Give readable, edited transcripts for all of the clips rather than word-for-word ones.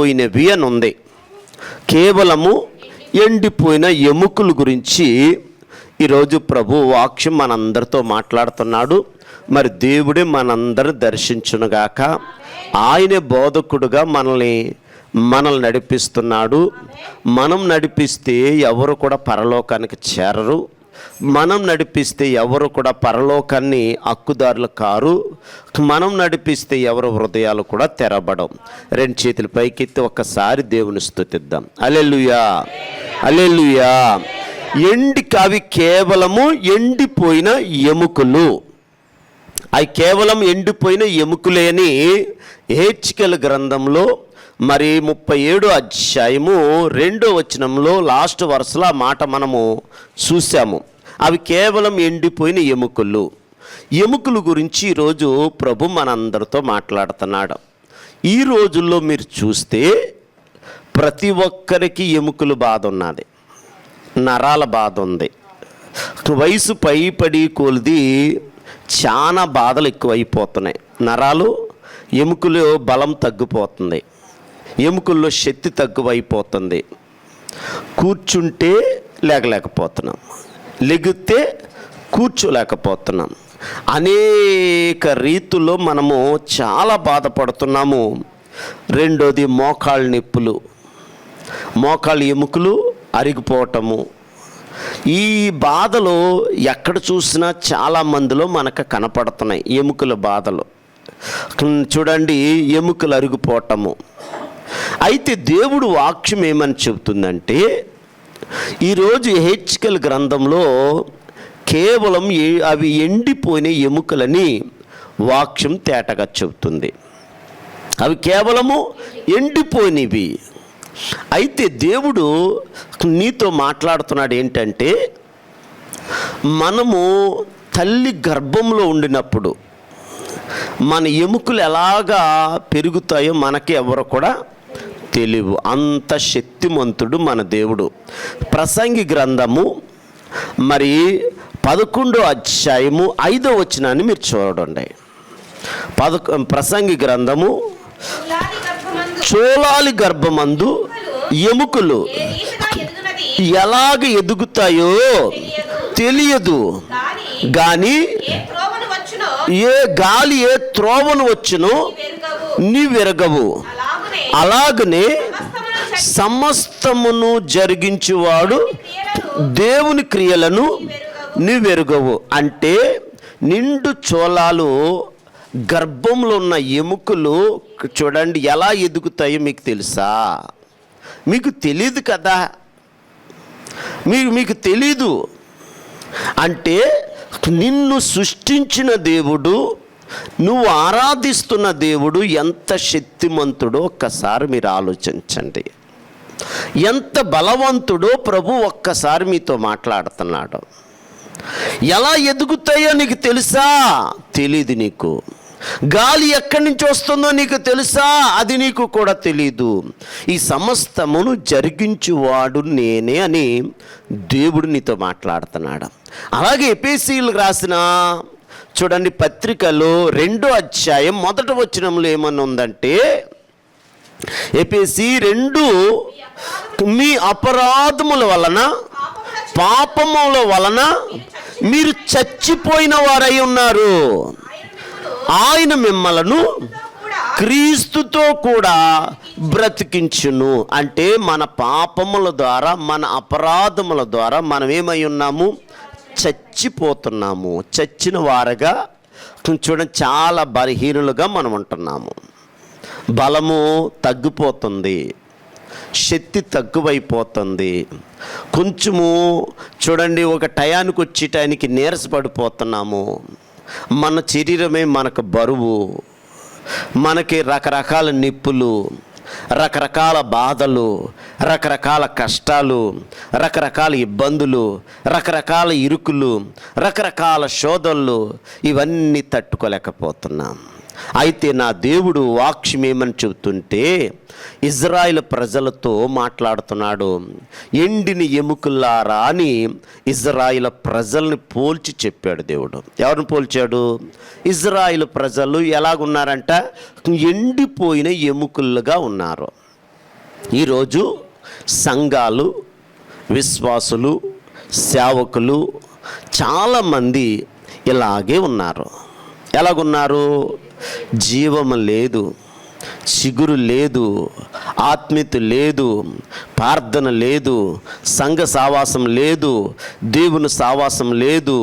ఎండిపోయినవి అని ఉంది. కేవలము ఎండిపోయిన ఎముకల గురించి ఈరోజు ప్రభు వాక్యం మనందరితో మాట్లాడుతున్నాడు. మరి దేవుడే మనందరిని దర్శించునుగాక. ఆయనే బోధకుడుగా మనల్ని నడిపిస్తున్నాడు. మనం నడిపిస్తే ఎవరు కూడా పరలోకానికి చేరరు. మనం నడిపిస్తే ఎవరు కూడా పరలోకాన్ని హక్కుదారులు కారు. మనం నడిపిస్తే ఎవరు హృదయాలు కూడా తెరబడం. రెండు చేతుల పైకెత్తి ఒక్కసారి దేవుని స్తుతిద్దాం. హల్లెలూయా, హల్లెలూయా. అవి కేవలము ఎండిపోయిన ఎముకలు. అవి కేవలం ఎండిపోయిన ఎముకలే అని హెచ్కెల్ గ్రంథంలో మరి 37 అధ్యాయము 2వ వచనంలో లాస్ట్ వరుసలో ఆ మాట మనము చూసాము. అవి కేవలం ఎండిపోయిన ఎముకలు. ఎముకల గురించి ఈరోజు ప్రభు మనందరితో మాట్లాడుతున్నాడు. ఈ రోజుల్లో మీరు చూస్తే ప్రతి ఒక్కరికి ఎముకలు బాధ ఉన్నది, నరాల బాధ ఉంది. వయసు పైపడి కొలిది చాలా బాధలు ఎక్కువైపోతున్నాయి. నరాలు, ఎముకలు బలం తగ్గిపోతుంది, ఎముకల్లో శక్తి తగ్గువైపోతుంది. కూర్చుంటే లేకలేకపోతున్నాం, లెగితే కూర్చోలేకపోతున్నాం. అనేక రీతుల్లో మనము చాలా బాధపడుతున్నాము. రెండోది మోకాళ్ళ నొప్పులు, మోకాళ్ళ ఎముకలు అరిగిపోవటము. ఈ బాధలు ఎక్కడ చూసినా చాలా మందిలో మనకు కనపడుతున్నాయి. ఎముకల బాధలు చూడండి, ఎముకలు అరిగిపోవటము. అయితే దేవుడు వాక్యం ఏమని చెబుతుందంటే, ఈరోజు హెచ్కెల్ గ్రంథంలో కేవలం అవి ఎండిపోయిన ఎముకలని వాక్యం తేటగా చెబుతుంది. అవి కేవలము ఎండిపోయినవి. అయితే దేవుడు నీతో మాట్లాడుతున్నాడు ఏంటంటే, మనము తల్లి గర్భంలో ఉండినప్పుడు మన ఎముకలు ఎలాగా పెరుగుతాయో మనకి ఎవరు కూడా తెలియవు. అంత శక్తిమంతుడు మన దేవుడు. ప్రసంగి గ్రంథము మరి 11వ అధ్యాయము 5వ వచనాన్ని మీరు చూడండి. ప్రసంగి గ్రంథము చోళాలి గర్భమందు ఎముకలు ఎలాగ ఎదుగుతాయో తెలియదు, కానీ ఏ గాలి ఏ త్రోవను వచ్చునో నీ విరగవు. అలాగనే సమస్తమును జరిగించువాడు దేవుని క్రియలను నీ వెరుగవు. అంటే నిండు చోళాలు గర్భంలో ఉన్న ఎముకలు చూడండి ఎలా ఎదుగుతాయో మీకు తెలుసా? మీకు తెలీదు కదా. మీకు తెలీదు అంటే నిన్ను సృష్టించిన దేవుడు, నువ్వు ఆరాధిస్తున్న దేవుడు ఎంత శక్తిమంతుడో ఒక్కసారి మీరు ఆలోచించండి. ఎంత బలవంతుడో ప్రభు ఒక్కసారి మీతో మాట్లాడుతున్నాడు. ఎలా ఎదుగుతాయో నీకు తెలుసా? తెలీదు నీకు. గాలి ఎక్కడి నుంచి వస్తుందో నీకు తెలుసా? అది నీకు కూడా తెలీదు. ఈ సమస్తమును జరిగించువాడు నేనే అని దేవుడు నీతో మాట్లాడుతున్నాడు. అలాగే ఎఫెసీయులకు రాసిన చూడండి పత్రికలో 2వ అధ్యాయం 1వ వచనంలో ఏమని ఉందంటే, ఎఫెసీ 2 మీ అపరాధముల వలన పాపముల వలన మీరు చచ్చిపోయిన వారై ఉన్నారు. ఆయన మిమ్మలను క్రీస్తుతో కూడా బ్రతికించును. అంటే మన పాపముల ద్వారా, మన అపరాధముల ద్వారా మనం ఏమై ఉన్నాము? చచ్చిపోతున్నాము. చచ్చిన వారుగా చూడండి, చాలా బలహీనులుగా మనం ఉంటున్నాము. బలము తగ్గిపోతుంది, శక్తి తక్కువైపోతుంది. కొంచెము చూడండి, ఒక టయానికి వచ్చేటానికి నీరసపడిపోతున్నాము. మన శరీరమే మనకు బరువు, మనకి రకరకాల నొప్పులు, రకరకాల బాధలు, రకరకాల కష్టాలు, రకరకాల ఇబ్బందులు, రకరకాల ఇరుకులు, రకరకాల శోధనలు, ఇవన్నీ తట్టుకోలేకపోతున్నాం. అయితే నా దేవుడు వాక్యం ఏమని చెబుతుంటే, ఇజ్రాయేల్ ప్రజలతో మాట్లాడుతున్నాడు. ఎండిన ఎముకలారా అని ఇజ్రాయేల్ ప్రజల్ని పోల్చి చెప్పాడు దేవుడు. ఎవరిని పోల్చాడు? ఇజ్రాయేల్ ప్రజలు ఎలాగున్నారంట? ఎండిపోయిన ఎముకలుగా ఉన్నారు. ఈరోజు సంఘాలు, విశ్వాసులు, సేవకులు చాలామంది ఇలాగే ఉన్నారు. ఎలాగున్నారు? జీవము లేదు, చిగురు లేదు, ఆత్మీయత లేదు, ప్రార్థన లేదు, సంఘ సావాసం లేదు, దేవుని సావాసం లేదు,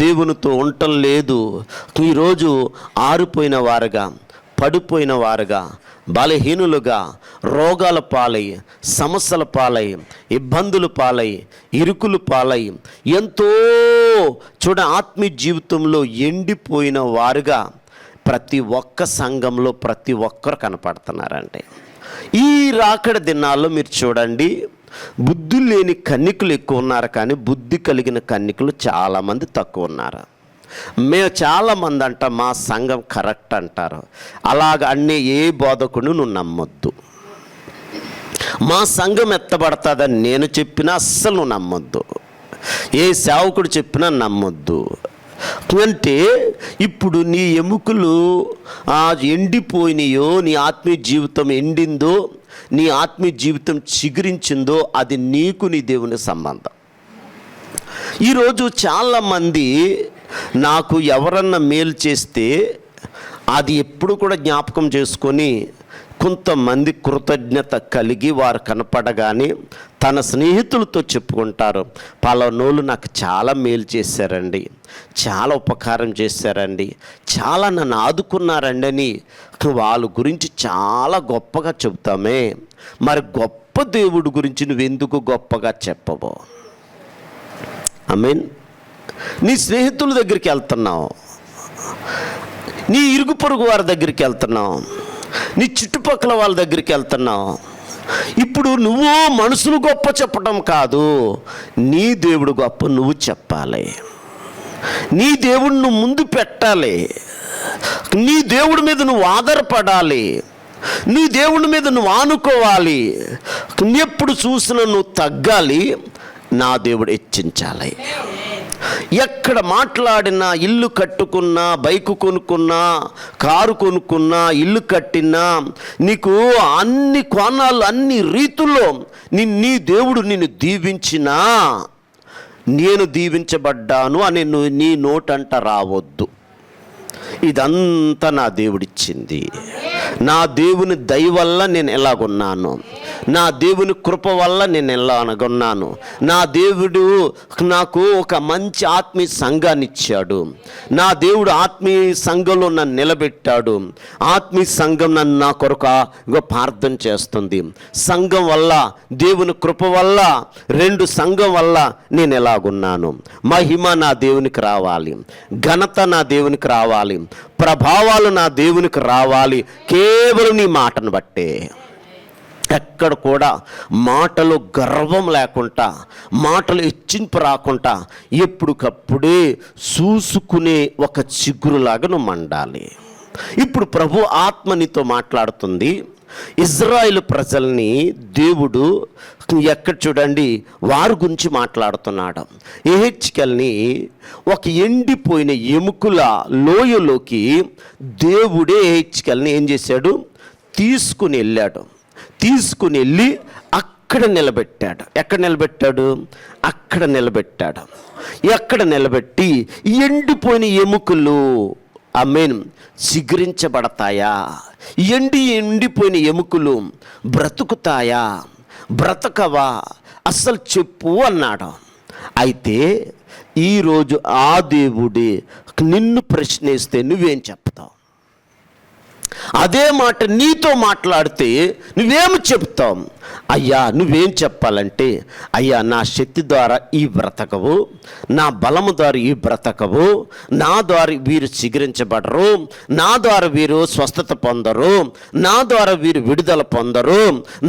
దేవునితో ఉండటం లేదు. ఈరోజు ఆరిపోయిన వారుగా, పడిపోయిన వారుగా, బలహీనులుగా, రోగాల పాలై, సమస్యల పాలై, ఇబ్బందులు పాలై, ఇరుకులు పాలై, ఎంతో ఆత్మీయ జీవితంలో ఎండిపోయిన వారుగా ప్రతి ఒక్క సంఘంలో ప్రతి ఒక్కరు కనపడుతున్నారండి. ఈ రాకడ దినాల్లో మీరు చూడండి, బుద్ధి లేని కన్నికలు ఎక్కువ ఉన్నారు, కానీ బుద్ధి కలిగిన కన్నికలు చాలామంది తక్కువ ఉన్నారు. మేము చాలామంది అంట మా సంఘం కరెక్ట్ అంటారు. అలాగ అన్నీ ఏ బోధకుడు నువ్వు నమ్మొద్దు. మా సంఘం ఎత్తబడతాదని నేను చెప్పినా అస్సలు నువ్వు నమ్మొద్దు. ఏ సేవకుడు చెప్పినా నమ్మొద్దు. అంటే ఇప్పుడు నీ ఎముకలు ఎండిపోయినాయో, నీ ఆత్మీయ జీవితం ఎండిందో, నీ ఆత్మీయ జీవితం చిగురించిందో, అది నీకు నీ దేవుని సంబంధం. ఈరోజు చాలామంది నాకు ఎవరన్నా మేలు చేస్తే అది ఎప్పుడు కూడా జ్ఞాపకం చేసుకొని కొంతమంది కృతజ్ఞత కలిగి వారు కనపడగానే తన స్నేహితులతో చెప్పుకుంటారు, పలానోళ్ళు నాకు చాలా మేలు చేశారండి, చాలా ఉపకారం చేశారండి, చాలా నన్ను ఆదుకున్నారండి అని వాళ్ళ గురించి చాలా గొప్పగా చెబుతామే. మరి గొప్ప దేవుడి గురించి నువ్వెందుకు గొప్పగా చెప్పవు? ఆమేన్. నీ స్నేహితుల దగ్గరికి వెళ్తున్నావు, నీ ఇరుగు పొరుగు వారి దగ్గరికి వెళ్తున్నావు, నీ చుట్టుపక్కల వాళ్ళ దగ్గరికి వెళ్తున్నావు. ఇప్పుడు నువ్వు మనుషులు గొప్ప చెప్పడం కాదు, నీ దేవుడు గొప్ప నువ్వు చెప్పాలి. నీ దేవుడిని నువ్వు ముందు పెట్టాలి. నీ దేవుడి మీద నువ్వు ఆధారపడాలి. నీ దేవుడి మీద నువ్వు ఆనుకోవాలి. ఎప్పుడు చూసినా నువ్వు తగ్గాలి, నా దేవుడు హెచ్చించాలి. ఎక్కడ మాట్లాడినా, ఇల్లు కట్టుకున్నా, బైకు కొనుక్కున్నా, కారు కొనుక్కున్నా, ఇల్లు కట్టినా, నీకు అన్ని కోణాలు, అన్ని రీతుల్లో నీ దేవుడు నిన్ను దీవించినా, నేను దీవించబడ్డాను అని నువ్వు నీ నోటంట రావద్దు. ఇదంతా నా దేవుడిచ్చింది, నా దేవుని దయ వల్ల నేను ఎలాగున్నాను, నా దేవుని కృప వల్ల నేను ఎలాగున్నాను, నా దేవుడు నాకు ఒక మంచి ఆత్మీయ సంఘాన్ని ఇచ్చాడు, నా దేవుడు ఆత్మీయ సంఘంలో నన్ను నిలబెట్టాడు, ఆత్మీయ సంఘం నన్ను నా కొరకు ప్రార్థన చేస్తుంది. సంఘం వల్ల, దేవుని కృప వల్ల, సంఘం వల్ల నేను ఎలాగున్నాను. మహిమ నా దేవునికి రావాలి, ఘనత నా దేవునికి రావాలి, ప్రభావాలు నా దేవునికి రావాలి, కేవలం నీ మాటను బట్టే. ఎక్కడ కూడా మాటలు గర్వం లేకుండా, మాటలు హెచ్చింపు రాకుండా, ఎప్పటికప్పుడే చూసుకునే ఒక చిగురులాగా నువ్వు మండాలి. ఇప్పుడు ప్రభు ఆత్మ నీతో మాట్లాడుతుంది. ఇజ్రాయేలు ప్రజల్ని దేవుడు ఎక్కడ చూడండి వారి గురించి మాట్లాడుతున్నాడు. యెహెజ్కేలుని ఒక ఎండిపోయిన ఎముకల లోయలోకి దేవుడే యెహెజ్కేలుని ఏం చేశాడు? తీసుకుని వెళ్ళాడు. తీసుకుని వెళ్ళి అక్కడ నిలబెట్టాడు. ఎక్కడ నిలబెట్టాడు? అక్కడ నిలబెట్టాడు. ఎక్కడ నిలబెట్టి ఎండిపోయిన ఎముకలు ఆమేన్ చిగురించబడతాయా? ఎండిపోయిన ఎముకలు బ్రతుకుతాయా, బ్రతకవా? అస్సలు చెప్పు అన్నాడు. అయితే ఈరోజు ఆ దేవుడే నిన్ను ప్రశ్నిస్తే నువ్వేం చెప్తావు? అదే మాట నీతో మాట్లాడితే నువ్వేమి చెప్తావు? అయ్యా నువ్వేం చెప్పాలంటే, అయ్యా నా శక్తి ద్వారా ఈ బ్రతకవు, నా బలము ద్వారా ఈ బ్రతకవు, నా ద్వారా వీరు చిగురించబడరు, నా ద్వారా వీరు స్వస్థత పొందరు, నా ద్వారా వీరు విడుదల పొందరు,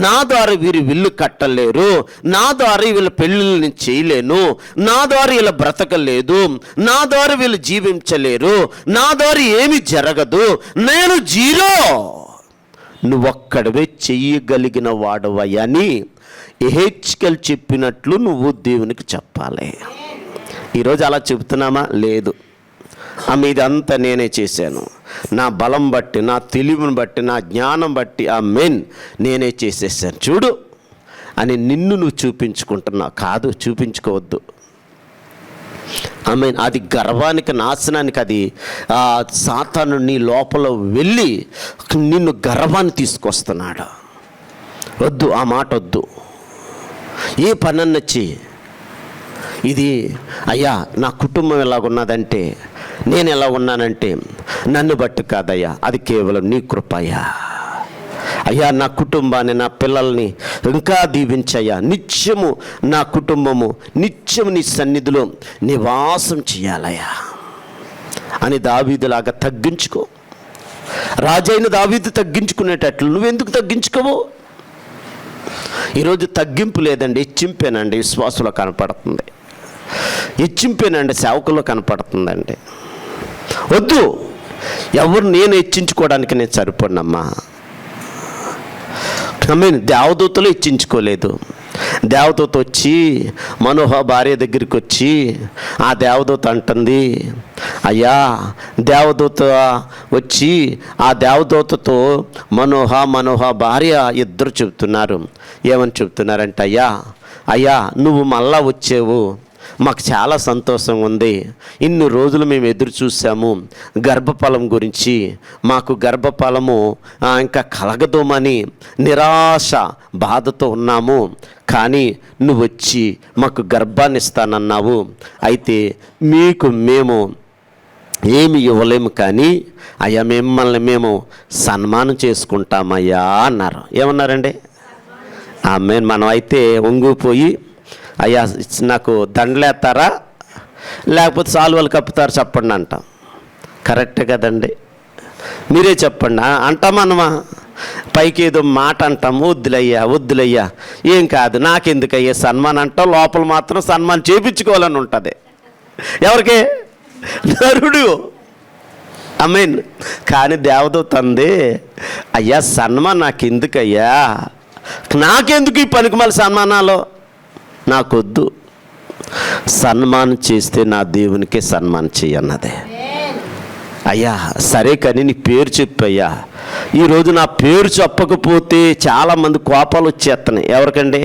నా ద్వారా వీరు ఇల్లు కట్టలేరు, నా ద్వారా వీళ్ళ పెళ్ళిళ్ళని చేయలేను, నా ద్వారా వీళ్ళ బ్రతకలేదు, నా ద్వారా వీళ్ళు జీవించలేరు, నా ద్వారా ఏమి జరగదు, నేను జీరో, నువ్వొక్కడవే చెయ్యగలిగిన వాడవని యెహెజ్కేలు చెప్పినట్లు నువ్వు దేవునికి చెప్పాలి. ఈరోజు అలా చెబుతున్నామా? లేదు. ఇదంతా నేనే చేశాను, నా బలం బట్టి, నా తెలివిని బట్టి, నా జ్ఞానం బట్టి నేనే చేసేసాను చూడు అని నిన్ను నువ్వు చూపించుకుంటున్నావు. కాదు, చూపించుకోవద్దు. అది గర్వానికి, నాశనానికి. అది సాతాను నీ లోపల వెళ్ళి నిన్ను గర్వాన్ని తీసుకొస్తున్నాడు. వద్దు, ఆ మాట వద్దు. ఏ పనన్నొచ్చి ఇది అయ్యా నా కుటుంబం ఎలాగున్నదంటే, నేను ఎలా ఉన్నానంటే నన్ను బట్టి కాదయ్యా, అది కేవలం నీ కృపయ్యా. అయ్యా నా కుటుంబాన్ని, నా పిల్లల్ని ఇంకా దీవించయ్యా. నిత్యము నా కుటుంబము నిత్యము నీ సన్నిధిలో నివాసం చేయాలయ్యా అని దావీదులాగా తగ్గించుకో. రాజైన దావీదు తగ్గించుకునేటట్లు నువ్వెందుకు తగ్గించుకోవు? ఈరోజు తగ్గింపు లేదండి, హెచ్చింపేనండి విశ్వాసులో కనపడుతుంది, హెచ్చింపేనండి సేవకుల్లో కనపడుతుందండి. వద్దు, ఎవరు నేను హెచ్చించుకోవడానికి నేను సరిపోనమ్మా. దేవదూతలు హెచ్చించుకోలేదు. దేవదూత వచ్చి మనోహ భార్య దగ్గరికి వచ్చి ఆ దేవదూత అంటుంది, అయ్యా దేవదూత వచ్చి ఆ దేవదూతతో మనోహ భార్య ఇద్దరు చెబుతున్నారు. ఏమని చెబుతున్నారంటే, అయ్యా నువ్వు మళ్ళా వచ్చావు, మాకు చాలా సంతోషం ఉంది. ఇన్ని రోజులు మేము ఎదురు చూసాము గర్భఫలం గురించి, మాకు గర్భఫలము ఇంకా కలగదోమని నిరాశ బాధతో ఉన్నాము. కానీ నువ్వు వచ్చి మాకు గర్భాన్ని ఇస్తానన్నావు. అయితే మీకు మేము ఏమి ఇవ్వలేము, కానీ అయ్యా మిమ్మల్ని మేము సన్మానం చేసుకుంటామయ్యా అన్నారు. ఏమన్నారండి? మనం అయితే వంగిపోయి, అయ్యా నాకు దండలేస్తారా లేకపోతే సాల్వలు కప్పుతారు చెప్పండి అంటాం. కరెక్టే కదండి? మీరే చెప్పండి. అంటామన్నమా? పైకి ఏదో మాట అంటాము, వద్దులయ్యా ఏం కాదు నాకెందుకయ్యా సన్మానం అంటాం, లోపల మాత్రం సన్మానం చేయించుకోవాలని ఉంటుంది. ఎవరికి? నరుడు. కానీ దేవదూత అంది, అయ్యా సన్మానం నాకెందుకయ్యా, నాకెందుకు ఈ పనికిమాల సన్మానాలు, నాకొద్దు. సన్మానం చేస్తే నా దేవునికే సన్మానం చేయన్నదే. అయ్యా సరే, కానీ నీ పేరు చెప్పయ్యా. ఈరోజు నా పేరు చెప్పకపోతే చాలామంది కోపాలు వచ్చేస్తున్నాయి. ఎవరికండి?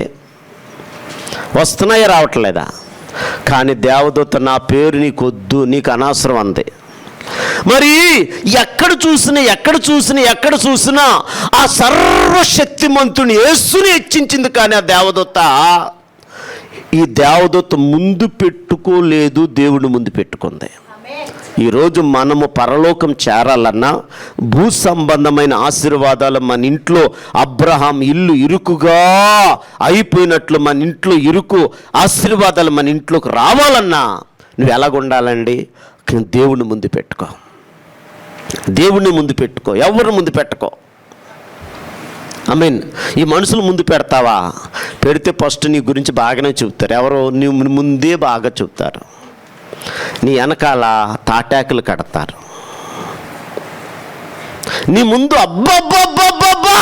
వస్తున్నాయా రావట్లేదా? కానీ దేవదూత నా పేరు నీకొద్దు, నీకు అనవసరం అంది. మరి ఎక్కడ చూసినా ఆ సర్వశక్తిమంతుని యేసుని హెచ్చించింది. కానీ ఆ దేవదూత ఈ దేవదూత ముందు పెట్టుకోలేదు, దేవుని ముందు పెట్టుకుంది. ఈరోజు మనము పరలోకం చేరాలన్నా, భూ సంబంధమైన ఆశీర్వాదాలు మన ఇంట్లో అబ్రహాం ఇల్లు ఇరుకుగా అయిపోయినట్లు మన ఇంట్లో ఇరుకు ఆశీర్వాదాలు మన ఇంట్లోకి రావాలన్నా నువ్వు ఎలాగుండాలండి? దేవుని ముందు పెట్టుకో, దేవుని ముందు పెట్టుకో, ఎవరి ముందు పెట్టుకో. ఈ మనుషుల ముందు పెడతావా? పెడితే ఫస్ట్ నీ గురించి బాగానే చెబుతారు. ఎవరో నీ ముందే బాగా చెబుతారు, నీ వెనకాల తాటాకులు కడతారు. నీ ముందు అబ్బబ్బబ్బబ్బబ్బా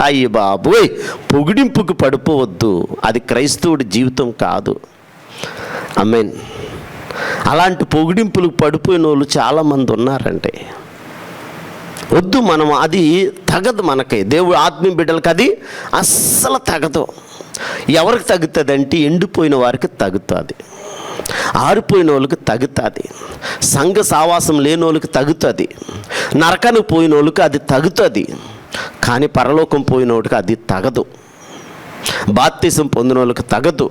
అయ్యి బాబోయ్ పొగిడింపుకు పడిపోవద్దు. అది క్రైస్తవుడి జీవితం కాదు. అలాంటి పొగిడింపులకు పడిపోయిన వాళ్ళు చాలామంది ఉన్నారండి. వద్దు, మనం అది తగదు మనకి. దేవుడు ఆత్మీయ బిడ్డలకి అది అస్సలు తగదు. ఎవరికి తగ్గుతుంది? ఎండిపోయిన వారికి తగ్గుతుంది, ఆరిపోయిన వాళ్ళకి తగ్గుతుంది, సంఘ సావాసం లేని వాళ్ళకి తగ్గుతుంది, నరకానికి పోయిన వాళ్ళకి అది తగ్గుతుంది. కానీ పరలోకం పోయిన వాడికి అది తగదు, బాప్తిసం పొందిన వాళ్ళకి తగదు,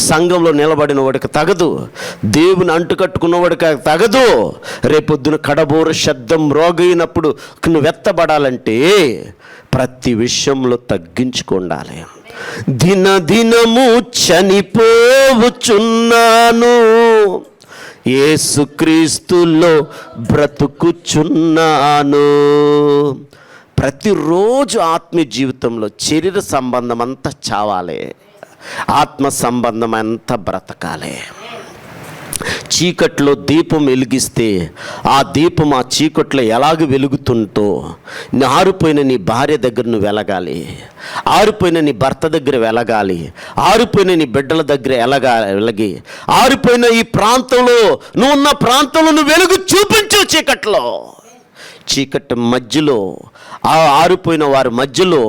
సంఘంలో నిలబడిన వాడికి తగదు, దేవుని అంటుకట్టుకున్న వాడికి తగదు. రేపొద్దున కడబోరు శబ్దం రోగైనప్పుడు నువ్వు ఎత్తబడాలంటే ప్రతి విషయంలో తగ్గించుకుండాలి. దినదినము చనిపోవచ్చున్నాను, యేసుక్రీస్తులో బ్రతుకుచున్నాను. ప్రతిరోజు ఆత్మీయ జీవితంలో శరీర సంబంధం అంతా చావాలి, ఆత్మ సంబంధం అంతా బ్రతకాలి. చీకట్లో దీపం వెలిగిస్తే ఆ దీపం ఆ చీకట్లో ఎలాగ వెలుగుతుందో, ఆరిపోయిన నీ భార్య దగ్గర నువ్వు వెలగాలి, ఆరిపోయిన నీ భర్త దగ్గర వెలగాలి, ఆరిపోయిన నీ బిడ్డల దగ్గర వెలగి, ఆరిపోయిన ఈ ప్రాంతంలో నువ్వు ఉన్న ప్రాంతంలో నువ్వు వెలుగు చూపించు. చీకటి మధ్యలో, ఆ ఆరిపోయిన వారి మధ్యలో,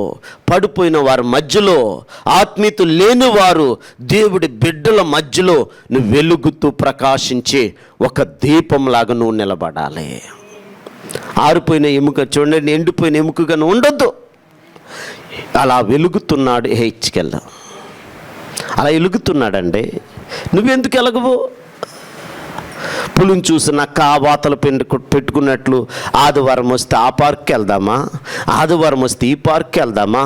పడిపోయిన వారి మధ్యలో, ఆత్మీయత లేని వారు దేవుడి బిడ్డల మధ్యలో నువ్వు వెలుగుతూ ప్రకాశించే ఒక దీపంలాగా నువ్వు నిలబడాలి. ఆరిపోయిన ఎముక చూడండి, ఎండిపోయిన ఎముకగా నువ్వు ఉండొద్దు. అలా వెలుగుతున్నాడు హెచ్కెళ్ళ, అలా వెలుగుతున్నాడండి. నువ్వెందుకు ఎలగవు? పులిని చూసి నక్క ఆ వాతలు పెట్టుకున్నట్లు ఆదివారం వస్తే ఆ పార్క్కి వెళ్దామా, ఆదివారం వస్తే ఈ పార్క్కి వెళ్దామా,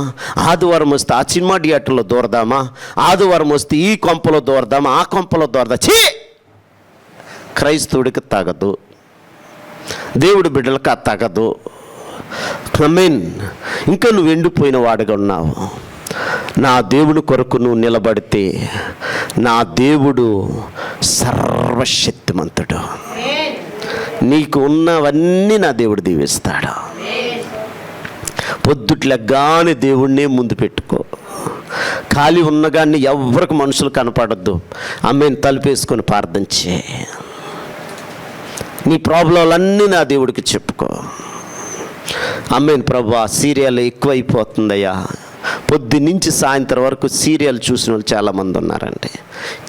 ఆదివారం వస్తే ఆ సినిమా థియేటర్లో దూరదామా, ఆదివారం వస్తే ఈ కొంపలో దూరదామా, ఆ కొంపలో దూరదా? ఛీ! క్రైస్తవుడికి తగదు, దేవుడి బిడ్డలకు తగదు. ఆమేన్. ఇంకా నువ్వు ఎండిపోయిన వాడిగా ఉన్నావు. నా దేవుని కొరకు నువ్వు నిలబడితే నా దేవుడు సర్వశక్తిమంతుడు. నీకు ఉన్నవన్నీ నా దేవుడు దీవిస్తాడు. పొద్దుట్లెగ్గానే దేవుడినే ముందు పెట్టుకో. ఖాళీ ఉన్నగాన్ని ఎవరికి మనుషులు కనపడద్దు. ఆమేన్. తలుపేసుకొని ప్రార్థన చేయి. నీ ప్రాబ్లంలన్నీ నా దేవుడికి చెప్పుకో. ఆమేన్. ప్రభువా, సీరియల్ ఎక్కువైపోతుందయ్యా. పొద్దున్నుంచి సాయంత్రం వరకు సీరియల్ చూసిన వాళ్ళు చాలామంది ఉన్నారండి,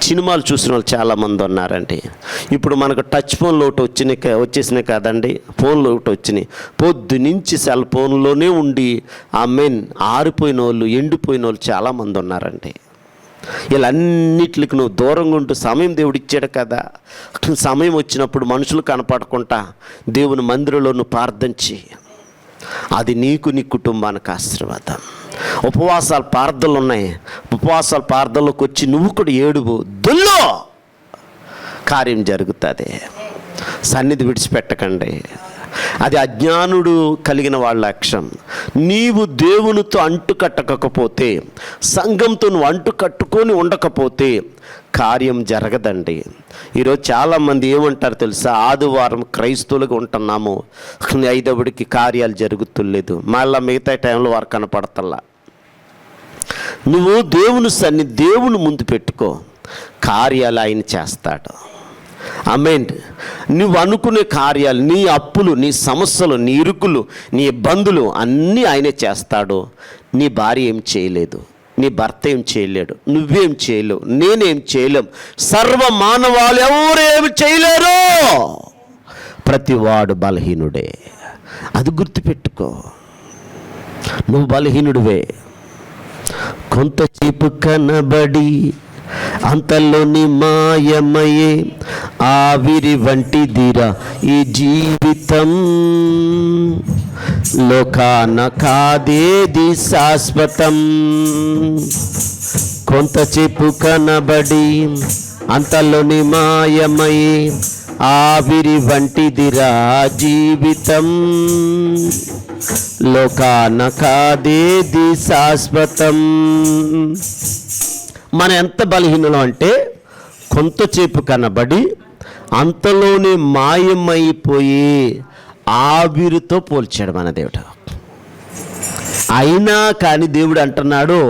సినిమాలు చూసిన వాళ్ళు చాలామంది ఉన్నారండి. ఇప్పుడు మనకు టచ్ ఫోన్లు ఒకటి వచ్చేసినాయి కదండి, ఫోన్లు ఒకటి వచ్చినాయి. పొద్దున్నుంచి సెల్ ఫోన్లోనే ఉండి ఆమేన్ ఆరిపోయిన వాళ్ళు, ఎండిపోయిన వాళ్ళు చాలామంది ఉన్నారండి. వీళ్ళన్నిటికి నువ్వు దూరంగా ఉంటూ సమయం దేవుడు ఇచ్చాడు కదా, సమయం వచ్చినప్పుడు మనుషులు కనపడకుండా దేవుని మందిరంలో నువ్వు ప్రార్థించి, అది నీకు నీ కుటుంబానికి ఆశీర్వాదం. ఉపవాసాలు ప్రార్థనలు ఉన్నాయి, ఉపవాసాల ప్రార్థనలోకి వచ్చి నువ్వు కూడా ఏడువు, దుల్లో కార్యం జరుగుతుంది. సన్నిధి విడిచిపెట్టకండి. అది అజ్ఞానుడు కలిగిన వాళ్ళ లక్ష్యం. నీవు దేవునితో అంటుకట్టకపోతే, సంఘంతో నువ్వు అంటుకట్టుకొని ఉండకపోతే కార్యం జరగదండి. ఈరోజు చాలామంది ఏమంటారు తెలుసా? ఆదివారం క్రైస్తవులుగా ఉంటున్నాము, ఐదవుడికి కార్యాలు జరుగుతులేదు, మళ్ళీ మిగతా టైంలో వారు కనపడతల్లా. నువ్వు దేవుని ముందు పెట్టుకో, కార్యాలు ఆయన చేస్తాడు. ఆమేన్. నువ్వు అనుకునే కార్యాలు, నీ అప్పులు, నీ సమస్యలు, నీ ఇరుకులు, నీ ఇబ్బందులు అన్నీ ఆయనే చేస్తాడు. నీ భార్య ఏం చేయలేదు, నీ భర్త ఏం చేయలేడు, నువ్వేం చేయలేవు, నేనేం చేయలేం, సర్వ మానవాళి ఎవరేమి చేయలేరు. ప్రతివాడు బలహీనుడే. అది గుర్తుపెట్టుకో. నువ్వు బలహీనుడివే. కొంతసేపు కనబడి అంతలోని మాయమయ్యే ఆవిరి వంటిదిరా ఈ జీవితం. లోకాన కాదేది శాశ్వతం. కొంతసేపు కనబడి అంతలోని మాయమయ్యే ఆవిరి వంటిదిరా జీవితం. లోకాన కాదేది శాశ్వతం. మనం ఎంత బలహీనం అంటే, కొంతసేపు కనబడి అంతలోనే మాయమైపోయి ఆవిరితో పోల్చాడు మన దేవుడు. అయినా కానీ దేవుడు అంటున్నాడు,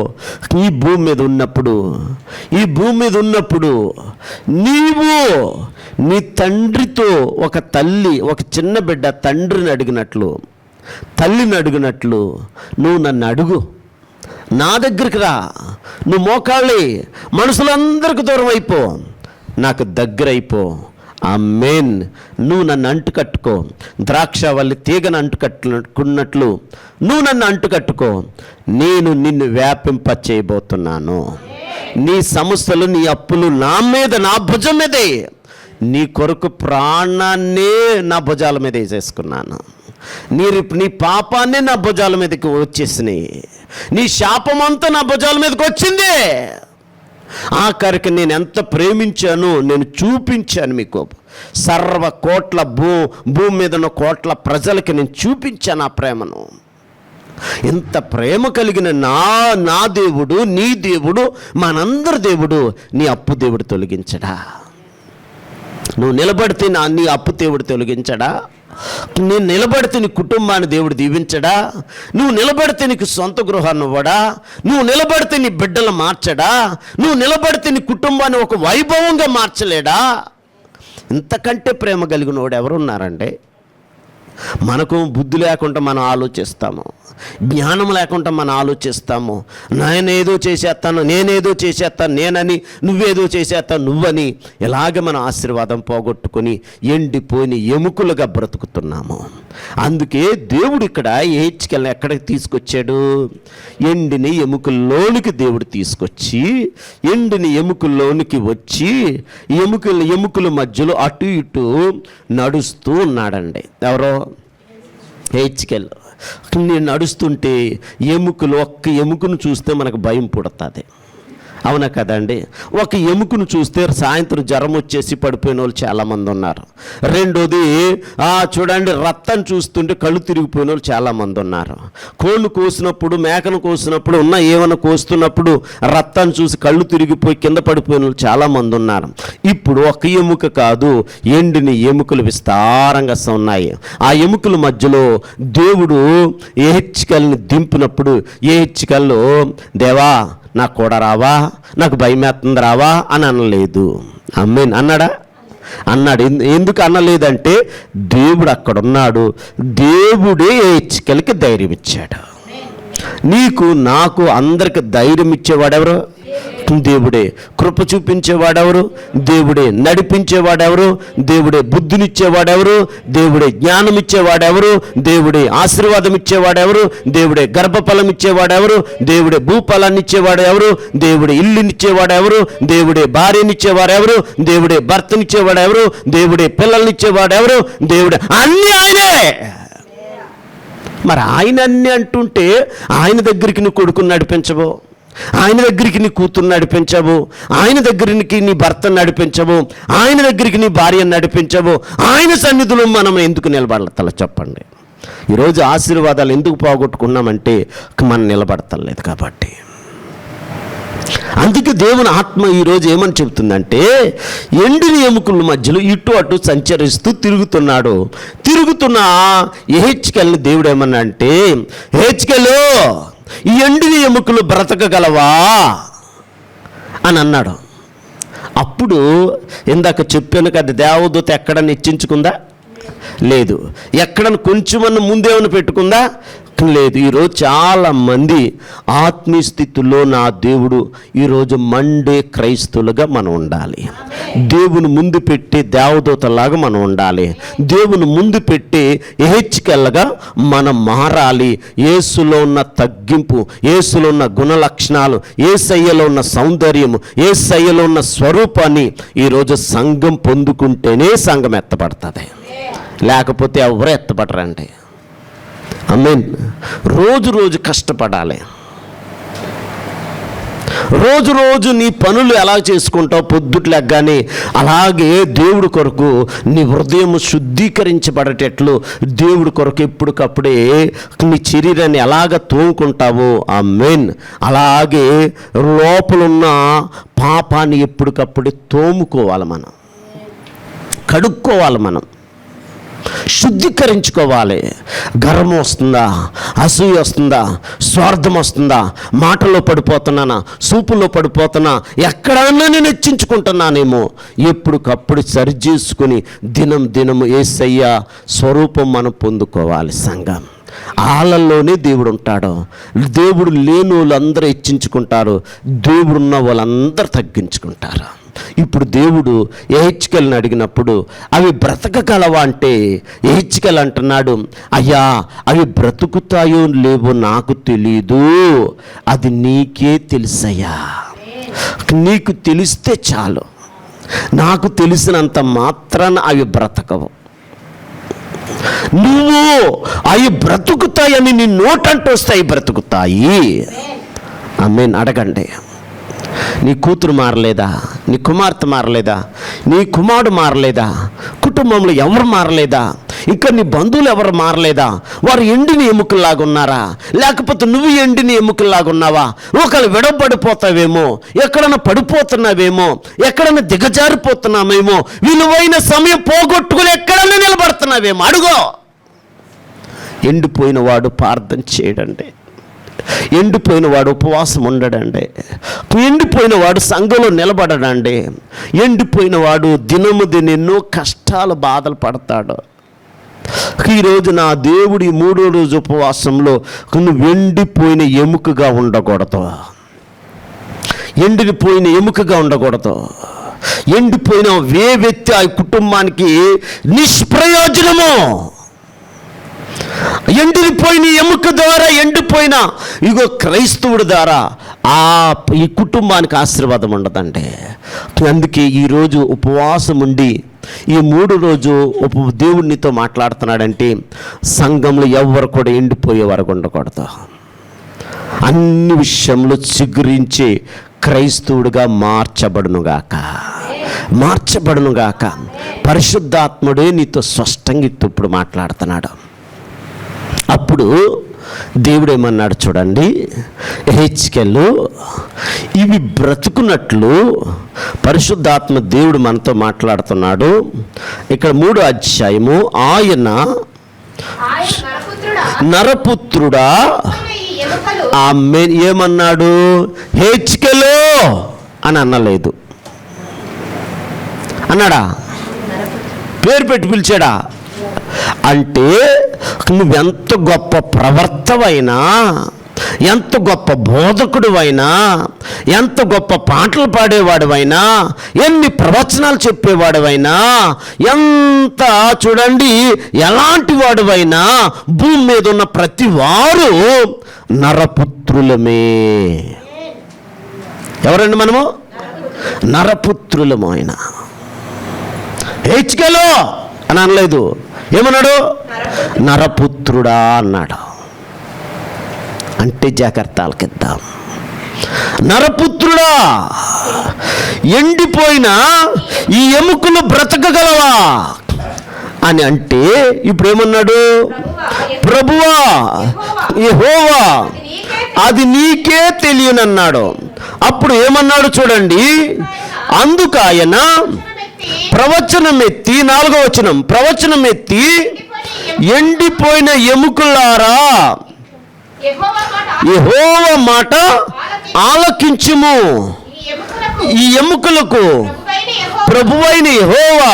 ఈ భూమి మీద ఉన్నప్పుడు నీవు నీ తండ్రితో, ఒక తల్లి ఒక చిన్న బిడ్డ తండ్రిని అడిగినట్లు, తల్లిని అడిగినట్లు నువ్వు నన్ను అడుగు, నా దగ్గరికి రా, నువ్వు మోకాళ్ళి మనుషులందరికి దూరం అయిపో, నాకు దగ్గర అయిపో. ఆమేన్. నువ్వు నన్ను అంటుకట్టుకో, ద్రాక్షవల్లి తీగను అంటుకట్టుకున్నట్లు నువ్వు నన్ను అంటుకట్టుకో, నేను నిన్ను వ్యాపింప చేయబోతున్నాను. నీ సమస్యలు, నీ అప్పులు నా మీద, నా భుజం మీదే. నీ కొరకు ప్రాణాన్నే నా భుజాల మీద వేసేసుకున్నాను. నీ పాపాన్నే నా భుజాల మీదకి వచ్చేసినాయి. నీ శాపమంతా నా భుజాల మీదకి వచ్చింది. ఆఖరికి నేను ఎంత ప్రేమించాను నేను చూపించాను మీకు. సర్వ కోట్ల భూమి మీద ఉన్న కోట్ల ప్రజలకి నేను చూపించాను ఆ ప్రేమను. ఇంత ప్రేమ కలిగిన నా దేవుడు, నీ దేవుడు, మనందరి దేవుడు నీ అప్పు దేవుడు తొలగించడా? నువ్వు నిలబడితే నీ అప్పు దేవుడు తొలగించడా? నేను నిలబడితే నీ కుటుంబాన్ని దేవుడు దీవించడా? నువ్వు నిలబడితే నీకు సొంత గృహాన్ని ఇవ్వడా? నువ్వు నిలబడితే నీ బిడ్డలు మార్చడా? నువ్వు నిలబడితే నీ కుటుంబాన్ని ఒక వైభవంగా మార్చలేడా? ఇంతకంటే ప్రేమ కలిగిన వాడు ఎవరున్నారండి? మనకు బుద్ధి లేకుండా మనం ఆలోచిస్తాము, జ్ఞానం లేకుండా మనం ఆలోచిస్తాము. నేనేదో చేసేస్తాను, నేనని, నువ్వేదో చేసేస్తాను నువ్వని, ఇలాగ మన ఆశీర్వాదం పోగొట్టుకొని ఎండిపోయిన ఎముకలుగా బ్రతుకుతున్నాము. అందుకే దేవుడు ఇక్కడ హెచ్కెళ్ళని ఎక్కడికి తీసుకొచ్చాడు? ఎండిన ఎముకల్లోనికి దేవుడు తీసుకొచ్చి, ఎండిన ఎముకల్లోనికి వచ్చి ఎముకల మధ్యలో అటు ఇటు నడుస్తూ ఉన్నాడండి. ఎవరో? హెచ్కెల్. నేను నడుస్తుంటే ఒక్క ఎముకను చూస్తే మనకు భయం పుడుతుంది, అవునా కదండి? ఒక ఎముకను చూస్తే సాయంత్రం జ్వరం వచ్చేసి పడిపోయిన వాళ్ళు చాలామంది ఉన్నారు. రెండోది చూడండి, రక్తం చూస్తుంటే కళ్ళు తిరిగిపోయిన వాళ్ళు చాలామంది ఉన్నారు. కోళ్ళు కోసినప్పుడు, మేకను కోసినప్పుడు, ఏమైనా కోస్తున్నప్పుడు రక్తాన్ని చూసి కళ్ళు తిరిగిపోయి కింద పడిపోయిన వాళ్ళు చాలామంది ఉన్నారు. ఇప్పుడు ఒక ఎముక కాదు, ఎండిన ఎముకలు విస్తారంగా ఉన్నాయి. ఆ ఎముకల మధ్యలో దేవుడు హెచ్కెల్ని దింపినప్పుడు హెచ్కెల్లో, దేవా నాకు కూడా రావా, నాకు భయమేస్తుంది రావా అని అనలేదు. ఆమేన్ అన్నాడా? అన్నాడు. ఎందుకు అనలేదంటే దేవుడు అక్కడున్నాడు. దేవుడే హెచ్కెల్కి ధైర్యం ఇచ్చాడు. నీకు నాకు అందరికి ధైర్యం ఇచ్చేవాడెవరు? దేవుడే. కృప చూపించేవాడెవరు? దేవుడే. నడిపించేవాడెవరు? దేవుడే. బుద్ధినిచ్చేవాడెవరు? దేవుడే. జ్ఞానం ఇచ్చేవాడెవరు? దేవుడే. ఆశీర్వాదం ఇచ్చేవాడెవరు? దేవుడే. గర్భఫలం ఇచ్చేవాడెవరు? దేవుడే. భూఫలాన్ని ఇచ్చేవాడెవరు? దేవుడే. ఇల్లునిచ్చేవాడెవరు? దేవుడే. భార్యనిచ్చేవాడెవరు? దేవుడే. భర్తనిచ్చేవాడెవరు? దేవుడే. పిల్లల్నిచ్చేవాడెవరు? దేవుడే. అన్నీ ఆయనే. మరి ఆయన అన్నీ అంటుంటే ఆయన దగ్గరికి నీ కొడుకుని నడిపించవు, ఆయన దగ్గరికి నీ కూతురు నడిపించవు, ఆయన దగ్గరికి నీ భర్తను నడిపించవు, ఆయన దగ్గరికి నీ భార్యను నడిపించవు. ఆయన సన్నిధిలో మనం ఎందుకు నిలబడతల చెప్పండి? ఈరోజు ఆశీర్వాదాలు ఎందుకు పోగొట్టుకున్నామంటే మనం నిలబడతలేదు కాబట్టి. అందుకే దేవుని ఆత్మ ఈరోజు ఏమని చెబుతుందంటే, ఎండిన ఎముకల మధ్యలో ఇటు అటు సంచరిస్తూ తిరుగుతున్న హెచ్కెల్ని దేవుడు ఏమన్నా అంటే, హెచ్కెలు ఈ ఎండిన ఎముకలు బ్రతకగలవా అని అన్నాడు. అప్పుడు ఇందాక చెప్పాను కదా, దేవదూత ఎక్కడన్నా హెచ్చించుకుందా? లేదు. ఎక్కడన్నా కొంచెమన్నా ముందేమన్నా పెట్టుకుందా? లేదు. ఈరోజు చాలామంది ఆత్మీయ స్థితిలో నా దేవుడు ఈరోజు మండే క్రైస్తవులుగా మనం ఉండాలి. దేవుని ముందు పెట్టి దేవదూతలాగా మనం ఉండాలి. దేవుని ముందు పెట్టి హెచ్కెల్గా మనం మారాలి. యేసులో ఉన్న తగ్గింపు, యేసులో ఉన్న గుణలక్షణాలు, యేసయ్యలో ఉన్న సౌందర్యము, యేసయ్యలో ఉన్న స్వరూపాన్ని ఈరోజు సంఘం పొందుకుంటేనే సంఘం ఎత్తపడుతుంది, లేకపోతే ఎవరు ఎత్తపడరండి. ఆమేన్. రోజు కష్టపడాలి. రోజు నీ పనులు ఎలా చేసుకుంటావు పొద్దుట్లెగ్గానే అలాగే దేవుడి కొరకు నీ హృదయం శుద్ధీకరించబడేటట్లు దేవుడి కొరకు ఎప్పటికప్పుడే నీ శరీరాన్ని ఎలాగ తోముకుంటావో, ఆమేన్, అలాగే లోపలున్న పాపాన్ని ఎప్పటికప్పుడే తోముకోవాలి, మనం కడుక్కోవాలి, మనం శుద్ధీకరించుకోవాలి. గర్వం వస్తుందా? అసూయ వస్తుందా? స్వార్థం వస్తుందా? మాటల్లో పడిపోతున్నానా? సూపుల్లో పడిపోతున్నా? ఎక్కడన్నా నేను హెచ్చించుకుంటున్నానేమో? ఎప్పటికప్పుడు సరిచేసుకుని దినము యేసయ్య స్వరూపం మనం పొందుకోవాలి. సంఘం వాళ్ళల్లోనే దేవుడు ఉంటాడు. దేవుడు లేని వాళ్ళందరూ హెచ్చించుకుంటారు, దేవుడున్న వాళ్ళందరూ తగ్గించుకుంటారు. ఇప్పుడు దేవుడు హెచ్కెల్ని అడిగినప్పుడు అవి బ్రతకగలవా అంటే హెచ్కెల్ అంటున్నాడు, అయ్యా అవి బ్రతుకుతాయో లేవో నాకు తెలీదు, అది నీకే తెలుసయ్యా. నీకు తెలిస్తే చాలు. నాకు తెలిసినంత మాత్రాన అవి బ్రతకవు. నువ్వు అవి బ్రతుకుతాయని నీ నోటంటూ వస్తాయి, బ్రతుకుతాయి. ఆమేన్. అడగండి. నీ కూతురు మారలేదా? నీ కుమార్తె మారలేదా? నీ కుమారుడు మారలేదా? కుటుంబంలో ఎవరు మారలేదా? ఇంకా నీ బంధువులు ఎవరు మారలేదా? వారు ఎండిన ఎముకల్లాగా ఉన్నారా? లేకపోతే నువ్వు ఎండిన ఎముకల్లాగా ఉన్నావా? ఒకళ్ళు విడవబడిపోతావేమో, ఎక్కడన్నా పడిపోతున్నావేమో, ఎక్కడన్నా దిగజారిపోతున్నామేమో, విలువైన సమయం పోగొట్టుకుని ఎక్కడన్నా నిలబడుతున్నావేమో. అడుగో. ఎండిపోయిన వాడు ప్రార్థన చేయడండి, ఎండిపోయిన వాడు ఉపవాసం ఉండడండి, ఎండిపోయిన వాడు సంఘంలో నిలబడడండి, ఎండిపోయిన వాడు దినము ఎన్నో కష్టాలు బాధలు పడతాడు. ఈరోజు నా దేవుడి 3వ రోజు ఉపవాసంలో నువ్వు ఎండిపోయిన ఎముకగా ఉండకూడదు, ఎండిపోయిన ఎముకగా ఉండకూడదు. ఎండిపోయిన ఏ వ్యక్తి ఆ కుటుంబానికి నిష్ప్రయోజనము. ఎండిపోయిన ఎముక ద్వారా, ఎండిపోయిన ఇగో క్రైస్తవుడి ద్వారా ఈ కుటుంబానికి ఆశీర్వాదం ఉండదండి. అందుకే ఈరోజు ఉపవాసం ఉండి ఈ 3 రోజు దేవుడినితో మాట్లాడుతున్నాడంటే సంఘంలో ఎవరు కూడా ఎండిపోయే వరకు ఉండకూడదు. అన్ని విషయంలో చిగురించి క్రైస్తవుడిగా మార్చబడునుగాక, మార్చబడునుగాక. పరిశుద్ధాత్ముడే నీతో స్పష్టంగా ఇప్పుడు మాట్లాడుతున్నాడు. అప్పుడు దేవుడు ఏమన్నాడు చూడండి, హెచ్కెళ్ళు ఇవి బ్రతుకున్నట్లు పరిశుద్ధాత్మ దేవుడు మనతో మాట్లాడుతున్నాడు. ఇక్కడ 3వ అధ్యాయము, ఆయన నరపుత్రుడా ఏమన్నాడు? హెచ్కెలో అని అనలేదు. అన్నాడా? పేరు పెట్టి పిలిచాడా? అంటే నువ్వెంత గొప్ప ప్రవర్తవైనా, ఎంత గొప్ప బోధకుడివైనా, ఎంత గొప్ప పాటలు పాడేవాడివైనా, ఎన్ని ప్రవచనాలు చెప్పేవాడివైనా, ఎంత చూడండి ఎలాంటి వాడివైనా, భూమి మీద ఉన్న ప్రతి వారు నరపుత్రులమే. ఎవరండి మనము? నరపుత్రులము. ఆయన హెచ్కెలో అని అనలేదు. ఏమన్నాడు? నరపుత్రుడా అన్నాడు. అంటే జాగ్రత్త ఆలకిద్దాం. నరపుత్రుడా, ఎండిపోయిన ఈ ఎముకలు బ్రతకగలవా అని అంటే ఇప్పుడు ఏమన్నాడు? ప్రభువా, యెహోవా, అది నీకే తెలియనన్నాడు. అప్పుడు ఏమన్నాడు చూడండి, అందుకు ఆయన ప్రవచనమెత్తి, 4వ వచనం, ప్రవచనమెత్తి ఎండిపోయిన ఎముకలారా యెహోవా మాట ఆలకించుము. ఈ ఎముకలకు ప్రభువైన యెహోవా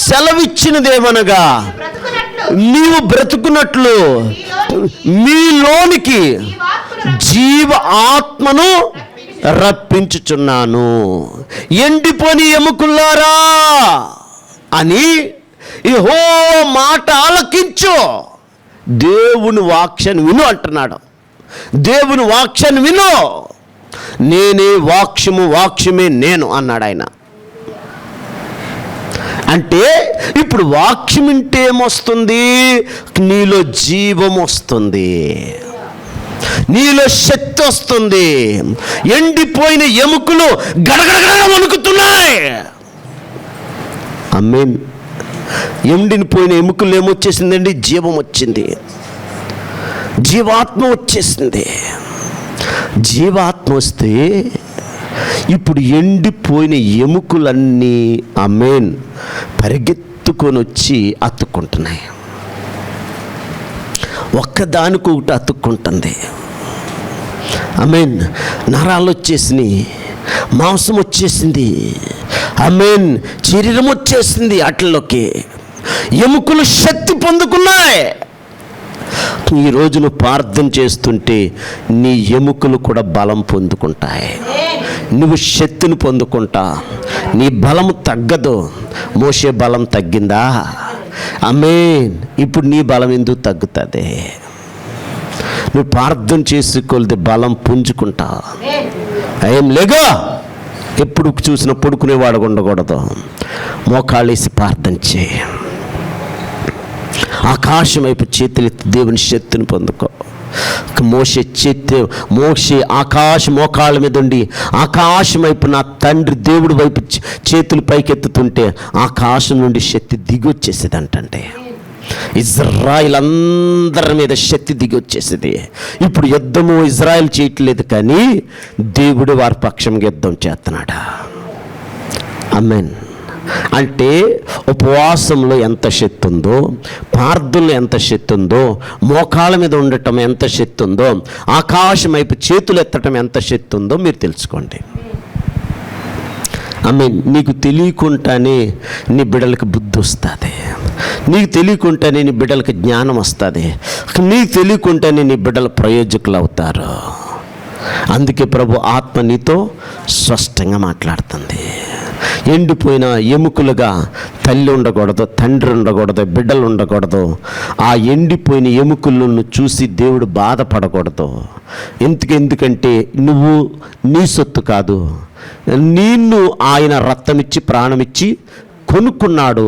సెలవిచ్చినదేమనగా, నీవు బ్రతుకున్నట్లు మీలోనికి జీవ ఆత్మను రప్పించుచున్నాను. ఎండిపోని ఎముకలారా అని యెహోవా మాట ఆలకించు. దేవుని వాక్యాన్ని విను అంటున్నాడు. దేవుని వాక్యాన్ని విను. నేనే వాక్యము, వాక్యమే నేను అన్నాడు ఆయన. అంటే ఇప్పుడు వాక్యం వింటే ఏమొస్తుంది? నీలో జీవం వస్తుంది, నీలో శక్తి వస్తుంది. ఎండిపోయిన ఎముకలు గడగడగడ వణుకుతున్నాయి. ఆమేన్. ఎండిపోయిన ఎముకలు ఏమొచ్చేసిందండి? జీవం వచ్చింది, జీవాత్మ వచ్చేసింది. జీవాత్మ వస్తే ఇప్పుడు ఎండిపోయిన ఎముకలన్నీ ఆమేన్ పరిగెత్తుకొని వచ్చి అతుక్కుంటున్నాయి. ఒక్కదానికొకటి అతుక్కుంటుంది. ఆమేన్. నరాలు వచ్చేసినాయి, మాంసం వచ్చేసింది, ఆమేన్, శరీరం వచ్చేసింది. వాటిల్లోకి ఎముకలు శక్తి పొందుకున్నాయి. ఈరోజు నువ్వు ప్రార్థన చేస్తుంటే నీ ఎముకలు కూడా బలం పొందుకుంటాయి, నువ్వు శక్తిని పొందుకుంటా. నీ బలం తగ్గదు. మోషే బలం తగ్గిందా? ఆమేన్. ఇప్పుడు నీ బలం ఎందుకు తగ్గుతుంది? నువ్వు ప్రార్థన చేసుకోలేదే బలం పుంజుకుంటా. ఏం లేగా, ఎప్పుడు చూసినా పడుకునేవాడు ఉండకూడదు. మోకాళ్ళేసి ప్రార్థన చేయి. ఆకాశం వైపు చేతులెత్తి దేవుని శక్తిని పొందుకో. మోషే ఆకాశ మోకాళ్ళ మీద ఉండి ఆకాశం వైపు నా తండ్రి దేవుడి వైపు చేతులు పైకెత్తుతుంటే ఆకాశం నుండి శక్తి దిగి వచ్చేసేదంటే ఇజ్రాయిల్ అందరి మీద శక్తి దిగి వచ్చేసింది. ఇప్పుడు యుద్ధము ఇజ్రాయిల్ చేయట్లేదు, కానీ దేవుడు వారి పక్షంగా యుద్ధం చేస్తున్నాడా. ఆమేన్. అంటే ఉపవాసంలో ఎంత శక్తి ఉందో, ప్రార్థనలో ఎంత శక్తి ఉందో, మోకాళ్ళ మీద ఉండటం ఎంత శక్తి ఉందో, ఆకాశం వైపు చేతులు ఎత్తటం ఎంత శక్తి ఉందో మీరు తెలుసుకోండి. నీకు తెలియకుండానే నీ బిడ్డలకు బుద్ధి వస్తుంది, నీకు తెలియకుండానే నీ బిడ్డలకు జ్ఞానం వస్తుంది, నీకు తెలియకుండానే నీ బిడ్డలు ప్రయోజకులు అవుతారు. అందుకే ప్రభు ఆత్మ నీతో స్పష్టంగా మాట్లాడుతుంది. ఎండిపోయిన ఎముకలుగా తల్లి ఉండకూడదు, తండ్రి ఉండకూడదు, బిడ్డలు ఉండకూడదు. ఆ ఎండిపోయిన ఎముకలను చూసి దేవుడు బాధపడకూడదు. ఎందుకంటే నువ్వు నీ సొత్తు కాదు, నిన్ను ఆయన రక్తమిచ్చి ప్రాణమిచ్చి కొనుక్కున్నాడు.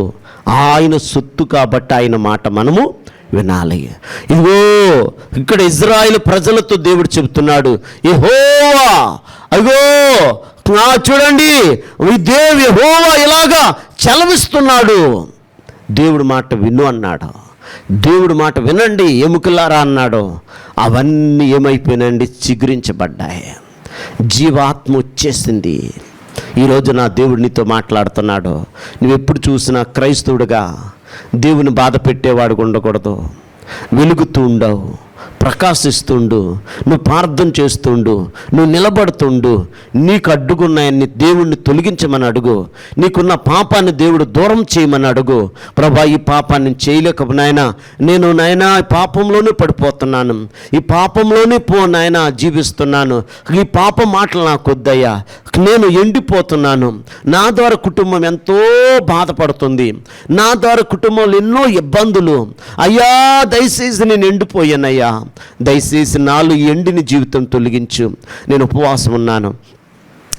ఆయన సొత్తు కాబట్టి ఆయన మాట మనము వినాలి. ఇదిగో ఇక్కడ ఇజ్రాయేలు ప్రజలతో దేవుడు చెబుతున్నాడు, యెహోవా అదిగో చూడండి, యెహోవా ఇలాగా చెలవిస్తున్నాడు. దేవుడి మాట విను అన్నాడు. దేవుడి మాట వినండి ఎముకలారా అన్నాడు. అవన్నీ ఏమైపోయినండి, చిగురించబడ్డాయి. జీవాత్మ వచ్చేసింది. ఈరోజు నా దేవుడు నీతో మాట్లాడుతున్నాడు. నువ్వు ఎప్పుడు చూసినా క్రైస్తవుడిగా దేవుని బాధ పెట్టేవాడు ఉండకూడదు. వెలుగుతూ ఉండవు, ప్రకాశిస్తుండు, నువ్వు ప్రార్థన చేస్తుండు, నువ్వు నిలబడుతుండు. నీకు అడ్డుకున్నాయన్ని దేవుణ్ణి తొలగించమని అడుగు. నీకున్న పాపాన్ని దేవుడు దూరం చేయమని అడుగు. ప్రభా, ఈ పాపాన్ని చేయలేకపోయినా నేను నాయనా పాపంలోనే పడిపోతున్నాను, ఈ పాపంలోనే నాయనా జీవిస్తున్నాను, ఈ పాప మాటలు నాకు వద్దయ్యా, నేను ఎండిపోతున్నాను, నా ద్వారా కుటుంబం ఎంతో బాధపడుతుంది, నా ద్వారా కుటుంబంలో ఎన్నో ఇబ్బందులు, అయ్యా దయచేసి నేను ఎండిపోయానయ్యా, దయచేసి నాలో ఎండిన జీవితం తొలగించు, నేను ఉపవాసం ఉన్నాను,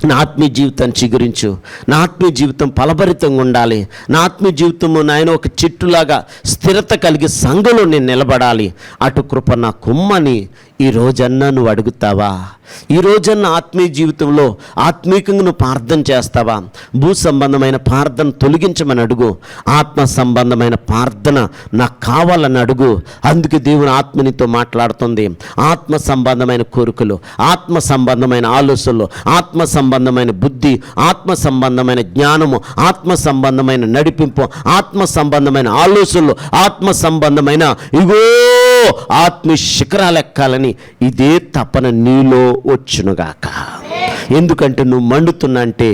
నా ఆత్మీయ జీవితాన్ని చిగురించు, నా ఆత్మీయ జీవితం ఫలభరితంగా ఉండాలి, నా ఆత్మీయ జీవితము నాయన ఒక చెట్టులాగా స్థిరత కలిగి సంఘంలో నేను నిలబడాలి, అటు కృప నా కుమ్మని ఈ రోజన్నా నువ్వు అడుగుతావా? ఈ రోజన్నా ఆత్మీయ జీవితంలో ఆత్మీయంగా నువ్వు ప్రార్థన చేస్తావా? భూ సంబంధమైన ప్రార్థన తొలగించమని అడుగు, ఆత్మ సంబంధమైన ప్రార్థన నాకు కావాలని అడుగు. అందుకే దేవుని ఆత్మనితో మాట్లాడుతుంది. ఆత్మ సంబంధమైన కోరికలు, ఆత్మ సంబంధమైన ఆలోచనలు, ఆత్మ సంబంధమైన బుద్ధి, ఆత్మ సంబంధమైన జ్ఞానము, ఆత్మ సంబంధమైన నడిపింపు, ఆత్మ సంబంధమైన ఆలోచనలు, ఆత్మ సంబంధమైన ఇగో ఆత్మీయ శిఖరాలు ఎక్కాలని ఇదే తపన నీలో వచ్చునుగాక. ఎందుకంటే నువ్వు మండుతున్నా అంటే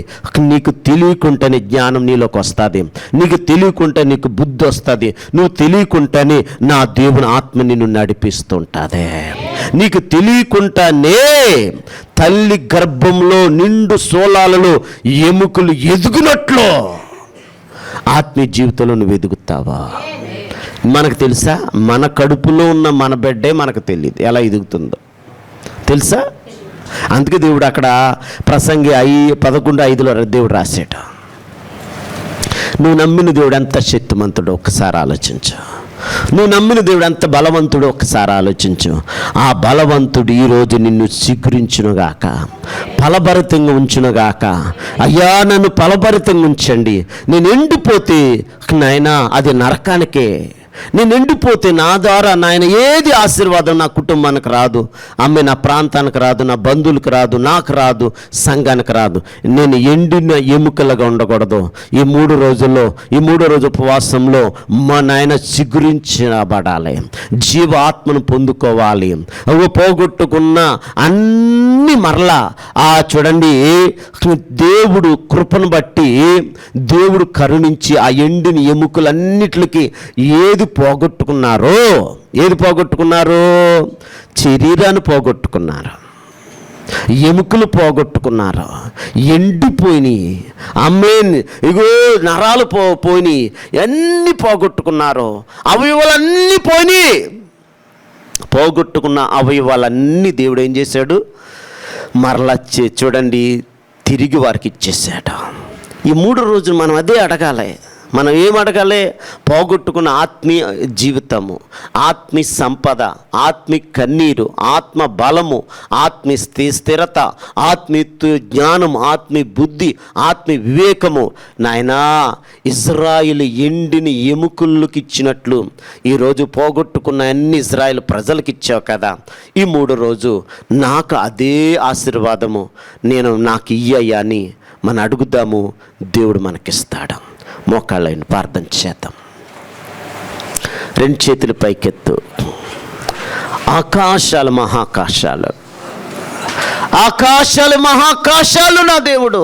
నీకు తెలియకుండానే జ్ఞానం నీలోకి వస్తుంది, నీకు తెలియకుండా నీకు బుద్ధి వస్తుంది, నువ్వు తెలియకుండానే నా దేవుని ఆత్మ నిన్ను నడిపిస్తుంటుంది. నీకు తెలియకుండానే తల్లి గర్భంలో నిండు సోలాలలో ఎముకలు ఎదుగునట్లు ఆత్మీయ జీవితంలో నువ్వు ఎదుగుతావా? మనకు తెలుసా? మన కడుపులో ఉన్న మన బిడ్డే మనకు తెలియదు ఎలా ఎదుగుతుందో, తెలుసా? అందుకే దేవుడు అక్కడ ప్రసంగి 11:5లో దేవుడు రాశాడు, నువ్వు నమ్మిన దేవుడు ఎంత శక్తిమంతుడో ఒక్కసారి ఆలోచించు, నువ్వు నమ్మిన దేవుడు ఎంత బలవంతుడు ఒక్కసారి ఆలోచించు. ఆ బలవంతుడు ఈరోజు నిన్ను చిగురించునుగాక, ఫలభరితంగా ఉంచునుగాక. అయ్యా నన్ను ఫలభరితంగా ఉంచండి, నేను ఎండిపోతే నాయనా అది నరకానికే, నేను ఎండిపోతే నా ద్వారా నాయన ఏది ఆశీర్వాదం నా కుటుంబానికి రాదు, అమ్మే నా ప్రాంతానికి రాదు, నా బంధువులకు రాదు, నాకు రాదు, సంఘానికి రాదు. నేను ఎండిన ఎముకలుగా ఉండకూడదు. ఈ 3 రోజుల్లో, ఈ 3వ రోజు ఉపవాసంలో మా నాయన చిగురించబడాలి, జీవాత్మను పొందుకోవాలి. అవి పోగొట్టుకున్న అన్ని మరలా చూడండి, దేవుడు కృపను బట్టి దేవుడు కరుణించి ఆ ఎండిన ఎముకలన్నిటికి ఏది పోగొట్టుకున్నారో, ఏది పోగొట్టుకున్నారో? శరీరాన్ని పోగొట్టుకున్నారు, ఎముకలు పోగొట్టుకున్నారు, ఎండిపోయినాయి, ఇగో నరాలు పోయినాయి, అన్నీ పోగొట్టుకున్నారు, అవయవాలన్నీ పోయినాయి. పోగొట్టుకున్న అవయవాలన్నీ దేవుడు ఏం చేశాడు? మరలా చూడండి తిరిగి వారికి ఇచ్చేసాడు. ఈ 3 రోజులు మనం అదే అడగాలి. మనం ఏం అడగాలి? పోగొట్టుకున్న ఆత్మీయ జీవితము, ఆత్మీయ సంపద, ఆత్మీయ కన్నీరు, ఆత్మ బలము, ఆత్మీయ స్థిరత, ఆత్మీయ జ్ఞానం, ఆత్మీయ బుద్ధి, ఆత్మీయ వివేకము. నాయనా, ఇజ్రాయిల్ ఎండిని ఎముకల్లోకి ఇచ్చినట్లు ఈరోజు పోగొట్టుకున్న అన్ని ఇజ్రాయిల్ ప్రజలకు ఇచ్చావు కదా, ఈ 3 రోజు నాకు అదే ఆశీర్వాదము నాకు ఇయ్యయ్యా అని మనం అడుగుదాము. దేవుడు మనకిస్తాడు. మోకాళ్ళైన ప్రార్థన చేద్దాం. 2 చేతులు పైకెత్తు. ఆకాశాలు మహాకాశాలు, ఆకాశాలు మహాకాశాలు నా దేవుడు